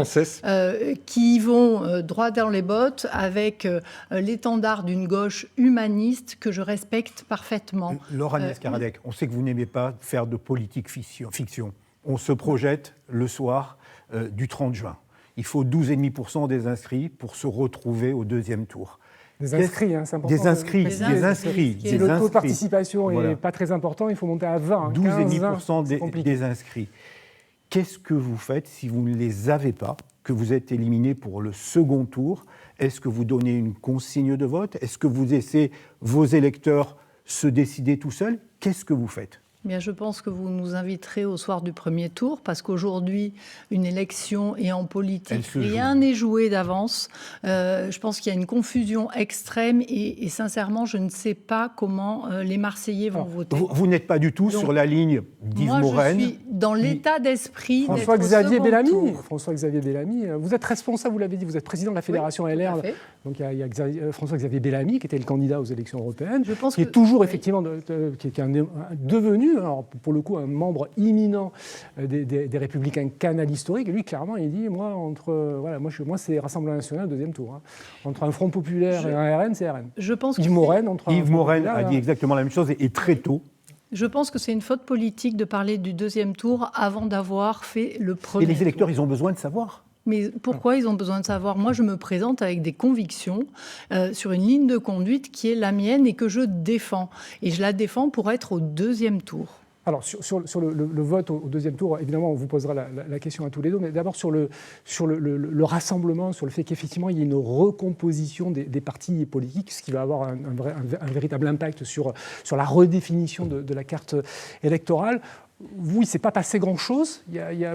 qui vont droit dans les bottes avec l'étendard d'une gauche humaniste que je respecte parfaitement. Laurent Escarlec, on sait que vous n'aimez pas faire de politique fiction. On se projette le soir du 30 juin. Il faut 12,5% des inscrits pour se retrouver au deuxième tour. Des inscrits, c'est important. Des inscrits. Si le taux de participation n'est pas très important, il faut monter à 20. 12,5% des inscrits. Qu'est-ce que vous faites si vous ne les avez pas, que vous êtes éliminé pour le second tour? Est-ce que vous donnez une consigne de vote? Est-ce que vous laissez vos électeurs se décider tout seuls? Qu'est-ce que vous faites? Bien, je pense que vous nous inviterez au soir du premier tour, parce qu'aujourd'hui, une élection et en politique, rien n'est joué d'avance. Je pense qu'il y a une confusion extrême et sincèrement, je ne sais pas comment les Marseillais vont voter. Vous n'êtes pas du tout sur la ligne d'Yves Morenne. Je suis dans l'état d'esprit François-Xavier Bellamy. François-Xavier Bellamy, vous êtes responsable, vous l'avez dit, vous êtes président de la Fédération LR. Donc il y a François-Xavier Bellamy qui était le candidat aux élections européennes, qui est toujours effectivement qui est devenu, alors pour le coup, un membre imminent des Républicains canal historique. Et lui, clairement, il dit, moi, c'est Rassemblement national deuxième tour. Entre un Front populaire et un RN, c'est RN. Je pense Yves Morenne a dit exactement la même chose et très tôt. Je pense que c'est une faute politique de parler du deuxième tour avant d'avoir fait le premier tour. Et les électeurs, ils ont besoin de savoir. Mais pourquoi ils ont besoin de savoir? Moi, je me présente avec des convictions sur une ligne de conduite qui est la mienne et que je défends. Et je la défends pour être au deuxième tour. Alors, sur le vote au deuxième tour, évidemment, on vous posera la question à tous les deux, mais d'abord sur le rassemblement, sur le fait qu'effectivement, il y ait une recomposition des partis politiques, ce qui va avoir un véritable impact sur la redéfinition de la carte électorale. Vous, il ne s'est pas passé grand-chose.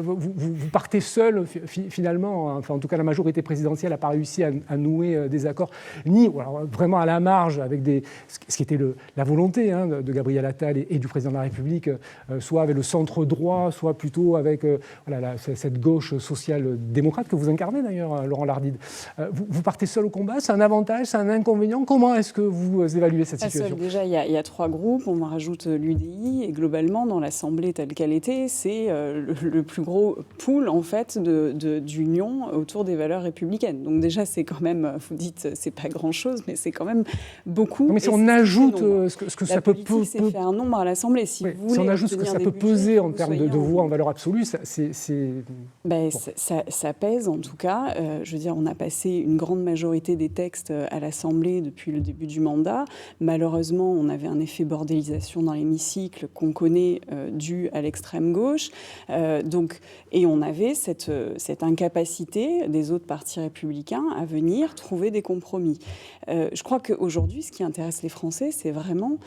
Vous partez seul, finalement. Enfin, en tout cas, la majorité présidentielle n'a pas réussi à nouer des accords, alors, vraiment à la marge, avec ce qui était la volonté de Gabriel Attal et du président de la République, soit avec le centre-droit, soit plutôt avec cette gauche social-démocrate que vous incarnez, d'ailleurs, Laurent Lardit. Vous partez seul au combat. C'est un avantage, c'est un inconvénient. Comment est-ce que vous évaluez cette situation? Déjà, il y a trois groupes. On rajoute l'UDI. Et globalement, dans l'Assemblée telle qu'elle était, c'est le plus gros pool en fait d'union autour des valeurs républicaines. Donc déjà, c'est quand même, vous dites, c'est pas grand-chose, mais c'est quand même beaucoup. Non, mais si on ajoute ce que ça peut... c'est faire un nombre à l'Assemblée. Si on ajoute ce que ça peut peser en termes de voix en valeur absolue, ça pèse en tout cas. Je veux dire, on a passé une grande majorité des textes à l'Assemblée depuis le début du mandat. Malheureusement, on avait un effet bordélisation dans l'hémicycle qu'on connaît dû à l'extrême gauche. Et on avait cette incapacité des autres partis républicains à venir trouver des compromis. Je crois qu'aujourd'hui, ce qui intéresse les Français, c'est vraiment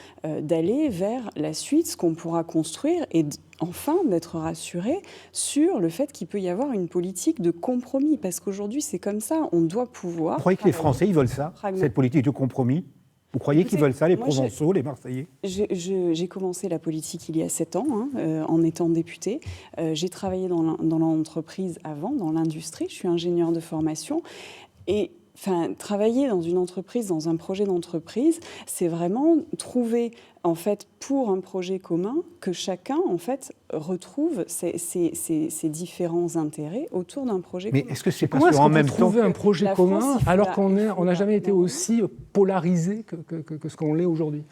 d'aller vers la suite, ce qu'on pourra construire et enfin d'être rassurés sur le fait qu'il peut y avoir une politique de compromis. Parce qu'aujourd'hui, c'est comme ça, on doit pouvoir... Vous croyez que les Français, ils veulent ça, cette politique de compromis ? Vous croyez qu'ils veulent ça, les Provençaux, les Marseillais ? J'ai commencé la politique il y a 7 ans, en étant députée. J'ai travaillé dans l'entreprise avant, dans l'industrie. Je suis ingénieure de formation. Et travailler dans une entreprise, dans un projet d'entreprise, c'est vraiment trouver, en fait, pour un projet commun, que chacun, en fait, retrouve ses différents intérêts autour d'un projet commun. Mais est-ce que c'est pas en même temps trouver un projet commun alors qu'on n'a jamais été aussi polarisé que ce qu'on l'est aujourd'hui?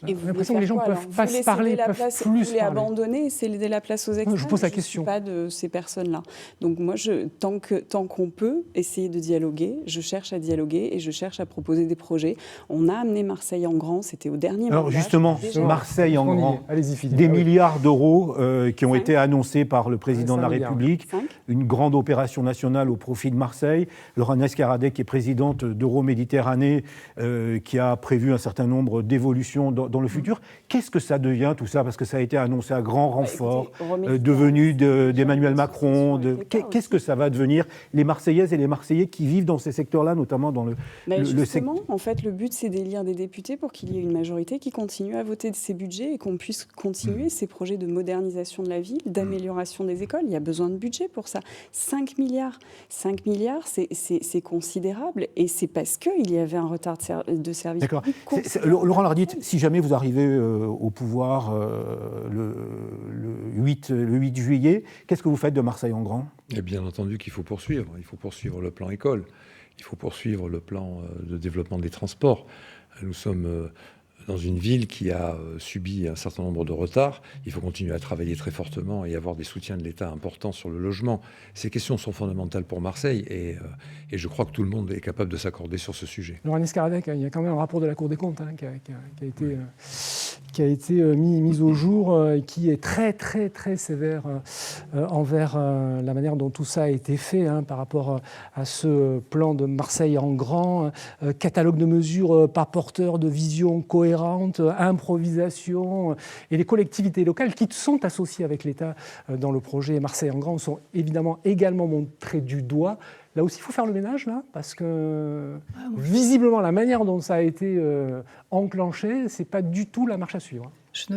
J'ai l'impression que les gens ne peuvent pas se parler, peuvent plus parler. Vous voulez abandonner et céder la place aux extrêmes? Je pose la question. Je ne suis pas de ces personnes-là. Donc moi, tant qu'on peut essayer de dialoguer, je cherche à dialoguer et je cherche à proposer des projets. On a amené Marseille en grand, c'était au dernier mandat. Alors justement, Marseille en grand, des milliards d'euros qui ont été annoncés par le président de la République, une grande opération nationale au profit de Marseille. Laurent Escaradec, qui est présidente d'Euroméditerranée, qui a prévu un certain nombre d'évolutions dans le futur. Qu'est-ce que ça devient tout ça? Parce que ça a été annoncé à grand renfort, devenu d'Emmanuel Macron. Qu'est-ce que ça va devenir, les Marseillaises et les Marseillais qui vivent dans ces secteurs-là, notamment dans le secteur? En fait, le but, c'est d'élire des députés pour qu'il y ait une majorité qui continue à voter de ces budgets et qu'on puisse continuer ces projets de modernisation de la ville, d'amélioration des écoles. Il y a besoin de budget pour ça. 5 milliards. 5 milliards, c'est considérable. Et c'est parce qu'il y avait un retard de service public. Laurent Lardit, si jamais vous arrivez au pouvoir le 8 juillet, qu'est-ce que vous faites de Marseille en grand? Et bien entendu qu'il faut poursuivre. Il faut poursuivre le plan école. Il faut poursuivre le plan de développement des transports. Nous sommes dans une ville qui a subi un certain nombre de retards. Il faut continuer à travailler très fortement et avoir des soutiens de l'État importants sur le logement. Ces questions sont fondamentales pour Marseille et je crois que tout le monde est capable de s'accorder sur ce sujet. Laurent Escaradec, il y a quand même un rapport de la Cour des comptes qui a été mis au jour et qui est très, très, très sévère envers la manière dont tout ça a été fait par rapport à ce plan de Marseille en grand, catalogue de mesures pas porteur de vision cohérente, improvisation, et les collectivités locales qui sont associées avec l'État dans le projet Marseille en grand sont évidemment également montrées du doigt. Là aussi, il faut faire le ménage, là, parce que visiblement, la manière dont ça a été enclenché, c'est pas du tout la marche à suivre.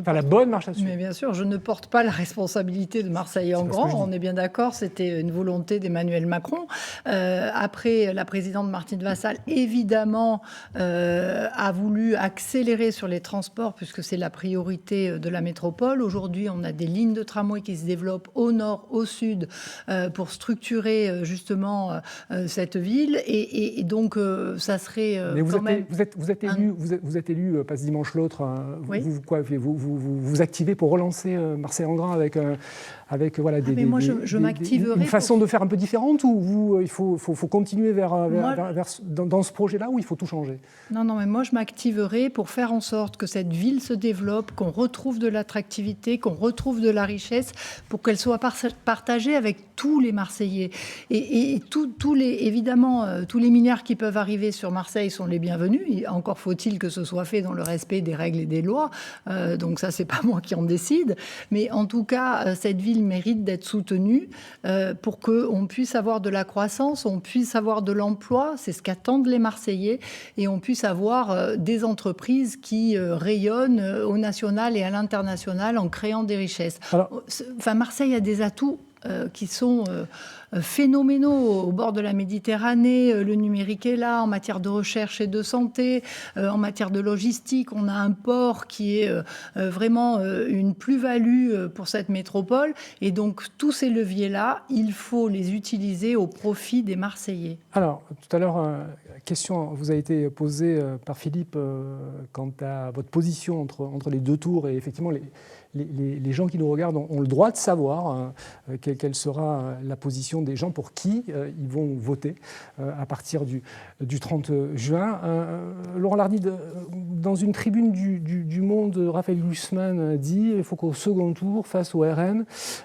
La bonne marche à suivre. Mais bien sûr, je ne porte pas la responsabilité de Marseille en grand. On est bien d'accord, c'était une volonté d'Emmanuel Macron. Après, la présidente Martine Vassal, évidemment, a voulu accélérer sur les transports, puisque c'est la priorité de la métropole. Aujourd'hui, on a des lignes de tramway qui se développent au nord, au sud, pour structurer justement cette ville. Et donc, ça serait Mais vous êtes élu, pas ce dimanche l'autre. Oui. Vous activez pour relancer Marseille en grand avec une façon de faire un peu différente, ou il faut continuer dans ce projet-là, ou il faut tout changer? Non, mais moi je m'activerai pour faire en sorte que cette ville se développe, qu'on retrouve de l'attractivité, qu'on retrouve de la richesse, pour qu'elle soit partagée avec tous les Marseillais. Et évidemment, tous les milliards qui peuvent arriver sur Marseille sont les bienvenus. Encore faut-il que ce soit fait dans le respect des règles et des lois. Donc ça, c'est pas moi qui en décide. Mais en tout cas, cette ville mérite d'être soutenue pour qu'on puisse avoir de la croissance, on puisse avoir de l'emploi, c'est ce qu'attendent les Marseillais, et on puisse avoir des entreprises qui rayonnent au national et à l'international en créant des richesses. Marseille a des atouts qui sont phénoménaux au bord de la Méditerranée. Le numérique est là, en matière de recherche et de santé, en matière de logistique. On a un port qui est vraiment une plus-value pour cette métropole. Et donc, tous ces leviers-là, il faut les utiliser au profit des Marseillais. Alors, tout à l'heure, question vous a été posée par Philippe quant à votre position entre les deux tours. Et effectivement, les gens qui nous regardent ont le droit de savoir quelle sera la position des gens pour qui ils vont voter à partir du 30 juin. Laurent Lardy, dans une tribune du Monde, Raphaël Glucksmann dit il faut qu'au second tour, face au RN,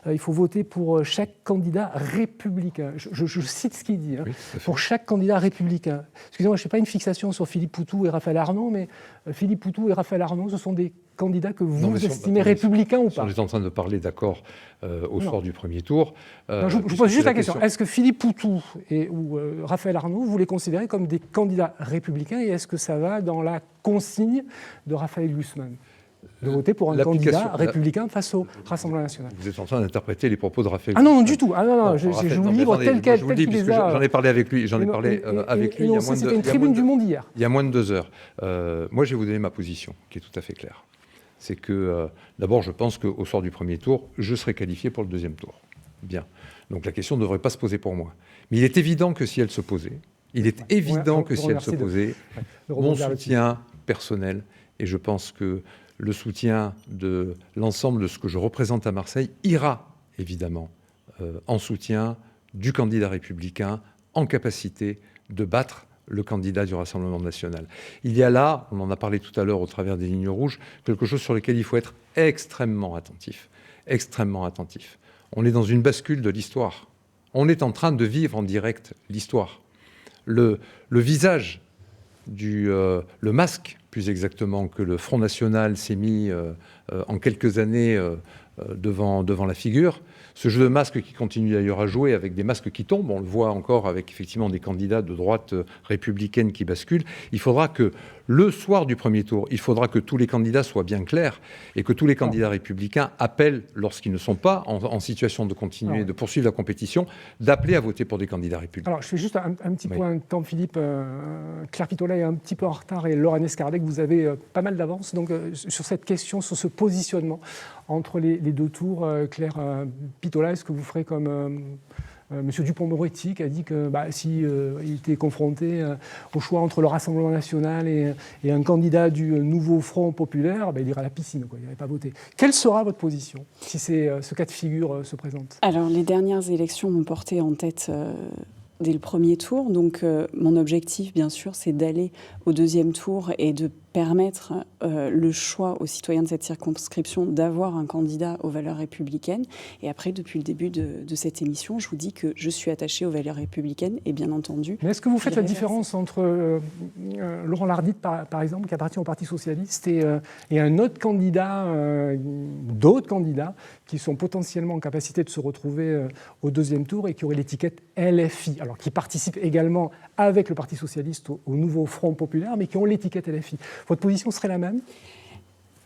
il faut voter pour chaque candidat républicain. Je cite ce qu'il dit. Oui, pour chaque candidat républicain. Excusez-moi, je ne fais pas une fixation sur Philippe Poutou et Raphaël Arnaud, mais Philippe Poutou et Raphaël Arnaud, ce sont des candidats que vous estimez républicains ou pas? On est en train de parler d'accord au soir du premier tour. Je vous pose juste la question. Est-ce que Philippe Poutou ou Raphaël Arnaud, vous les considérez comme des candidats républicains et est-ce que ça va dans la consigne de Raphaël Glucksmann de voter pour un candidat républicain face au Rassemblement national? Vous êtes en train d'interpréter les propos de Raphaël Glucksmann. Ah non, du tout. Ah non, je vous livre tel qu'il les a. J'en ai parlé avec lui. J'en ai parlé avec lui il y a moins de 2 heures. C'était une tribune du Monde hier. Il y a moins de 2 heures. Moi, je vais vous donner ma position, qui est tout à fait claire. C'est que, d'abord, je pense qu'au soir du premier tour, je serai qualifié pour le deuxième tour. Bien. Donc la question ne devrait pas se poser pour moi. Mais il est évident que si elle se posait, mon soutien personnel, et je pense que le soutien de l'ensemble de ce que je représente à Marseille ira évidemment en soutien du candidat républicain en capacité de battre le candidat du Rassemblement national. Il y a là, on en a parlé tout à l'heure au travers des lignes rouges, quelque chose sur lequel il faut être extrêmement attentif. Extrêmement attentif. On est dans une bascule de l'histoire. On est en train de vivre en direct l'histoire. Le visage, le masque, plus exactement, que le Front National s'est mis en quelques années devant la figure. Ce jeu de masques qui continue d'ailleurs à jouer avec des masques qui tombent, on le voit encore avec effectivement des candidats de droite républicaine qui basculent. Il faudra que le soir du premier tour, il faudra que tous les candidats soient bien clairs et que tous les candidats républicains appellent, lorsqu'ils ne sont pas en situation de continuer, de poursuivre la compétition, d'appeler à voter pour des candidats républicains. Alors je fais juste un petit point de temps, Philippe. Claire Pitollet est un petit peu en retard et Laure Escardec, vous avez pas mal d'avance. Donc sur cette question, sur ce positionnement entre les deux tours, Claire Pitollet, est-ce que vous ferez comme M. Dupond-Moretti qui a dit que si il était confronté au choix entre le Rassemblement national et un candidat du nouveau Front populaire, il irait à la piscine, il n'irait pas voter. Quelle sera votre position si ce cas de figure se présente? Alors, les dernières élections m'ont porté en tête dès le premier tour. Donc, mon objectif, bien sûr, c'est d'aller au deuxième tour et de permettre le choix aux citoyens de cette circonscription d'avoir un candidat aux valeurs républicaines. Et après, depuis le début de cette émission, je vous dis que je suis attachée aux valeurs républicaines et bien entendu... Mais est-ce que vous faites la différence entre Laurent Lardy, par exemple, qui appartient au Parti socialiste, et un autre candidat, d'autres candidats qui sont potentiellement en capacité de se retrouver au deuxième tour et qui auraient l'étiquette LFI, alors qui participent également avec le Parti socialiste au nouveau Front populaire, mais qui ont l'étiquette LFI. Votre position serait la même ?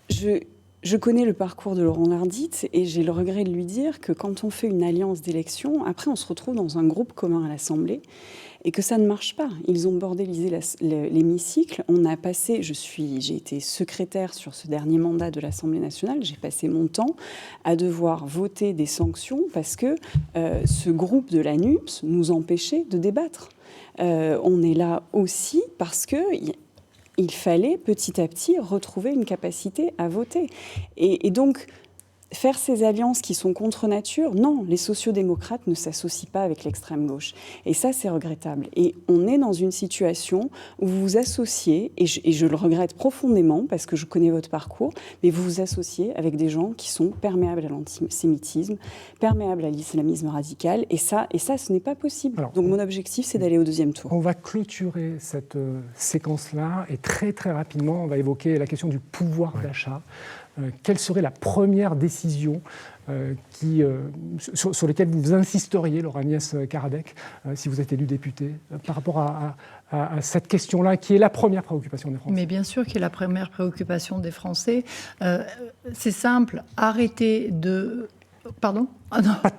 Je connais le parcours de Laurent Lardy et j'ai le regret de lui dire que quand on fait une alliance d'élection, après on se retrouve dans un groupe commun à l'Assemblée et que ça ne marche pas. Ils ont bordélisé l'hémicycle. On a passé, j'ai été secrétaire sur ce dernier mandat de l'Assemblée nationale, j'ai passé mon temps à devoir voter des sanctions parce que ce groupe de la NUPS nous empêchait de débattre. On est là aussi parce que il fallait petit à petit retrouver une capacité à voter. Et donc, faire ces alliances qui sont contre nature, non, les sociodémocrates ne s'associent pas avec l'extrême gauche. Et ça, c'est regrettable. Et on est dans une situation où vous vous associez, et je le regrette profondément parce que je connais votre parcours, mais vous vous associez avec des gens qui sont perméables à l'antisémitisme, perméables à l'islamisme radical, et ça, ce n'est pas possible. Alors, donc mon objectif, c'est d'aller au deuxième tour. On va clôturer cette séquence-là, et très très rapidement, on va évoquer la question du pouvoir d'achat. Quelle serait la première décision sur laquelle vous insisteriez, Laure Agnès Carabec, si vous êtes élu député, par rapport à cette question-là, qui est la première préoccupation des Français? Mais bien sûr, qui est la première préoccupation des Français. C'est simple, arrêtez de Pardon ?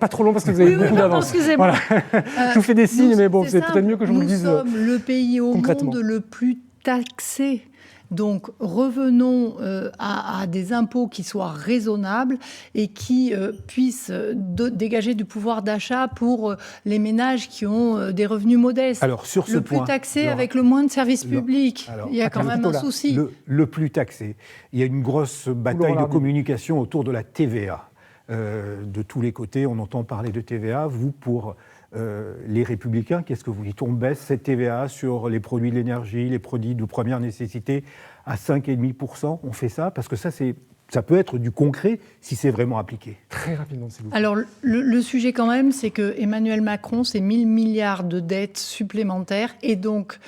Pas trop long parce que vous avez beaucoup d'avance. Excusez-moi. Je vous fais des signes, mais bon, c'est peut-être mieux que je vous le dise. Nous sommes le pays au monde le plus taxé. Donc revenons à des impôts qui soient raisonnables et qui puissent dégager du pouvoir d'achat pour les ménages qui ont des revenus modestes. Alors sur ce point, le plus taxé avec le moins de services publics. Il y a quand même un souci. Le plus taxé. Il y a une grosse bataille de communication autour de la TVA. De tous les côtés, on entend parler de TVA. Vous, pour les Républicains, qu'est-ce que vous dites ? On baisse cette TVA sur les produits de l'énergie, les produits de première nécessité à 5,5%. On fait ça parce que ça peut être du concret si c'est vraiment appliqué. Très rapidement, s'il vous plaît. Alors, le sujet quand même, c'est que Emmanuel Macron, c'est 1 000 milliards de dettes supplémentaires. Et donc,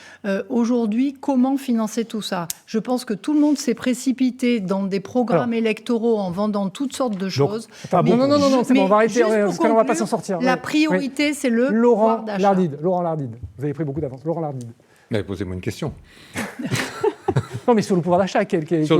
aujourd'hui, comment financer tout ça ? Je pense que tout le monde s'est précipité dans des programmes électoraux en vendant toutes sortes de choses. Non, c'est bon, on va arrêter, parce qu'on ne va pas s'en sortir. La priorité, c'est le pouvoir d'achat. Laurent Lardide, vous avez pris beaucoup d'avance. Laurent Lardide. Mais posez-moi une question. Non, mais sur le pouvoir d'achat,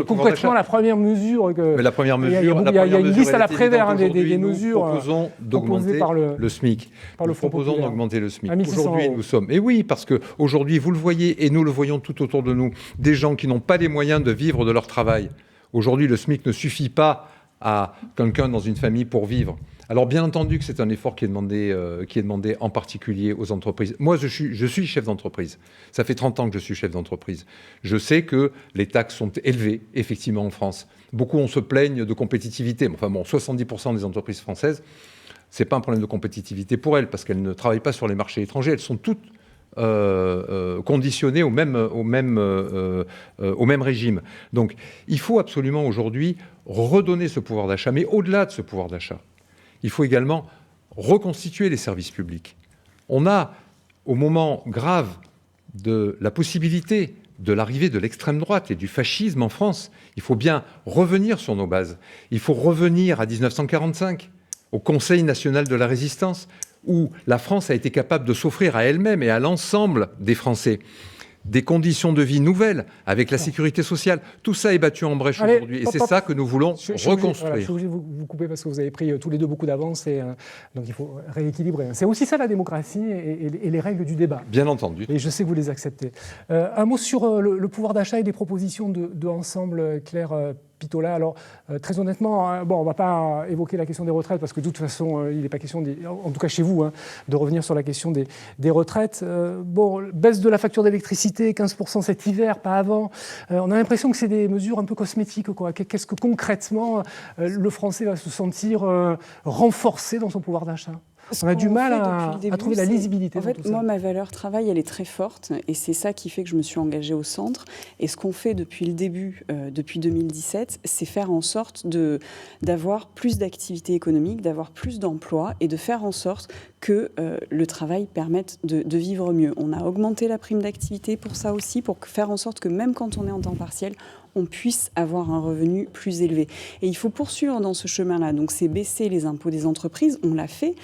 concrètement la première mesure. Mais la première mesure, il y a une liste à la Prévert des mesures. Nous proposons d'augmenter le SMIC. Nous proposons d'augmenter le SMIC. Aujourd'hui, nous sommes. Et oui, parce qu'aujourd'hui, vous le voyez, et nous le voyons tout autour de nous, des gens qui n'ont pas les moyens de vivre de leur travail. Aujourd'hui, le SMIC ne suffit pas à quelqu'un dans une famille pour vivre. Alors bien entendu que c'est un effort qui est demandé en particulier aux entreprises. Moi, je suis chef d'entreprise. Ça fait 30 ans que je suis chef d'entreprise. Je sais que les taxes sont élevées, effectivement, en France. Beaucoup, on se plaigne de compétitivité. Enfin bon, 70% des entreprises françaises, c'est pas un problème de compétitivité pour elles, parce qu'elles ne travaillent pas sur les marchés étrangers. Elles sont toutes conditionnées au même régime. Donc, il faut absolument aujourd'hui redonner ce pouvoir d'achat. Mais au-delà de ce pouvoir d'achat, il faut également reconstituer les services publics. On a, au moment grave de la possibilité de l'arrivée de l'extrême droite et du fascisme en France, il faut bien revenir sur nos bases. Il faut revenir à 1945, au Conseil national de la résistance, où la France a été capable de s'offrir à elle-même et à l'ensemble des Français des conditions de vie nouvelles, avec la sécurité sociale. Tout ça est battu en brèche aujourd'hui. Et c'est ça que nous voulons reconstruire. Je suis obligé de vous couper parce que vous avez pris tous les deux beaucoup d'avance. Donc il faut rééquilibrer. C'est aussi ça la démocratie et les règles du débat. Bien entendu. Et je sais que vous les acceptez. Un mot sur le pouvoir d'achat et des propositions de Ensemble, Claire Pitollat. Alors, très honnêtement, on ne va pas évoquer la question des retraites parce que de toute façon, il n'est pas question, en tout cas chez vous, de revenir sur la question des retraites. Baisse de la facture d'électricité, 15% cet hiver, pas avant. On a l'impression que c'est des mesures un peu cosmétiques, quoi. Qu'est-ce que concrètement le Français va se sentir renforcé dans son pouvoir d'achat ? On a du mal à trouver la lisibilité. En fait, moi, ma valeur travail, elle est très forte et c'est ça qui fait que je me suis engagée au centre. Et ce qu'on fait depuis le début, depuis 2017, c'est faire en sorte d'avoir plus d'activité économique, d'avoir plus d'emplois et de faire en sorte que le travail permette de vivre mieux. On a augmenté la prime d'activité pour ça aussi, pour faire en sorte que même quand on est en temps partiel, on puisse avoir un revenu plus élevé. Et il faut poursuivre dans ce chemin-là. Donc, c'est baisser les impôts des entreprises, on l'a fait.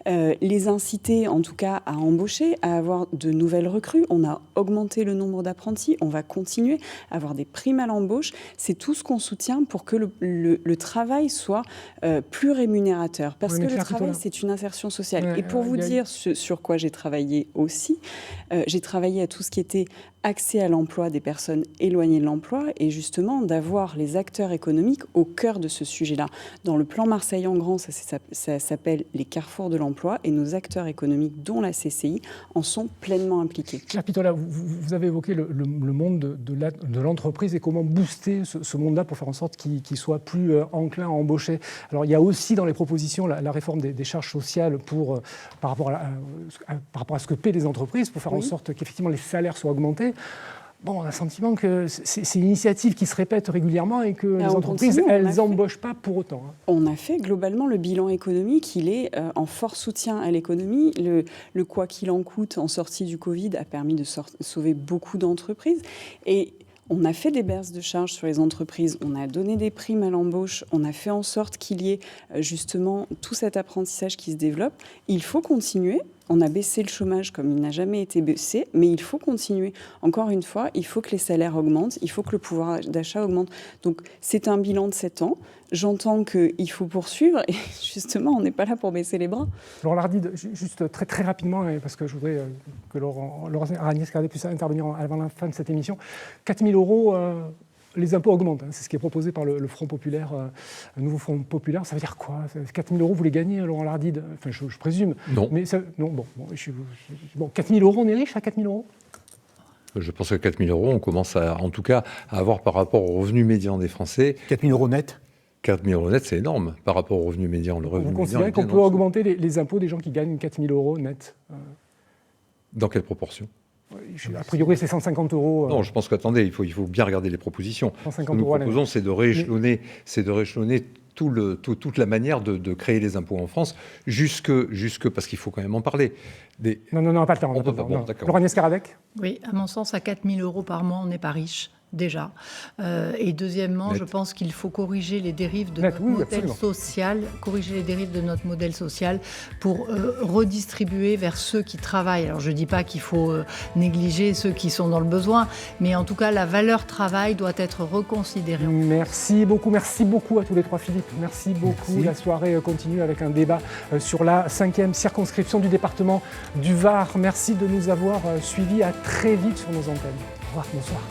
Les inciter, en tout cas, à embaucher, à avoir de nouvelles recrues. On a augmenté le nombre d'apprentis. On va continuer à avoir des primes à l'embauche. C'est tout ce qu'on soutient pour que le travail soit plus rémunérateur. Parce que le travail, c'est une insertion sociale. Et pour vous dire sur quoi j'ai travaillé aussi, j'ai travaillé à tout ce qui était accès à l'emploi des personnes éloignées de l'emploi et justement d'avoir les acteurs économiques au cœur de ce sujet-là. Dans le plan Marseille en grand, ça s'appelle les carrefours de l'emploi et nos acteurs économiques, dont la CCI, en sont pleinement impliqués. Claire Pitollat, vous avez évoqué le monde de l'entreprise et comment booster ce monde-là pour faire en sorte qu'il soit plus enclin à embaucher. Alors il y a aussi dans les propositions la réforme des charges sociales par rapport à ce que paient les entreprises pour faire en sorte qu'effectivement les salaires soient augmentés. On a le sentiment que c'est une initiative qui se répète régulièrement et que les entreprises, elles n'embauchent pas pour autant. On a fait globalement le bilan économique, il est en fort soutien à l'économie. Le quoi qu'il en coûte en sortie du Covid a permis de sauver beaucoup d'entreprises. Et on a fait des baisses de charges sur les entreprises, on a donné des primes à l'embauche, on a fait en sorte qu'il y ait justement tout cet apprentissage qui se développe. Il faut continuer On a baissé le chômage comme il n'a jamais été baissé, mais il faut continuer. Encore une fois, il faut que les salaires augmentent, il faut que le pouvoir d'achat augmente. Donc c'est un bilan de 7 ans. J'entends qu'il faut poursuivre et justement, on n'est pas là pour baisser les bras. Laurent Lardide, juste très, très rapidement, parce que je voudrais que Laurent Agnès-Cardé puisse intervenir avant la fin de cette émission. 4 000 euros, les impôts augmentent. C'est ce qui est proposé par le Front Populaire, le nouveau Front Populaire. Ça veut dire quoi ? 4 000 euros, vous les gagnez, Laurent Lardide ? Enfin, je présume. Non. Mais bon, 4 000 euros, on est riche à 4 000 euros ? Je pense qu'à 4 000 euros, on commence en tout cas à avoir par rapport au revenu médian des Français. 4 000 euros net ? 4 000 euros net, c'est énorme par rapport au revenu médian. Vous considérez qu'on peut augmenter les impôts des gens qui gagnent 4 000 euros net ? Dans quelle proportion ? A priori, c'est 150 euros. Non, je pense qu'attendez, il faut bien regarder les propositions. 150 Ce que nous euros proposons, c'est de rééchelonner, toute la manière de créer les impôts en France, jusque parce qu'il faut quand même en parler. Non, pas le temps. On peut pas. Bon, d'accord. Laurent Agnès-Cardé ? Oui, à mon sens, à 4 000 euros par mois, on n'est pas riche. Déjà. Et deuxièmement, Net. je pense qu'il faut corriger les dérives de Net, notre oui, modèle social, pour redistribuer vers ceux qui travaillent. Alors je ne dis pas qu'il faut négliger ceux qui sont dans le besoin, mais en tout cas la valeur travail doit être reconsidérée. Merci beaucoup à tous les trois, Philippe. Merci beaucoup. Merci. La soirée continue avec un débat sur la 5e circonscription du département du Var. Merci de nous avoir suivis. À très vite sur nos antennes. Au revoir, bonsoir.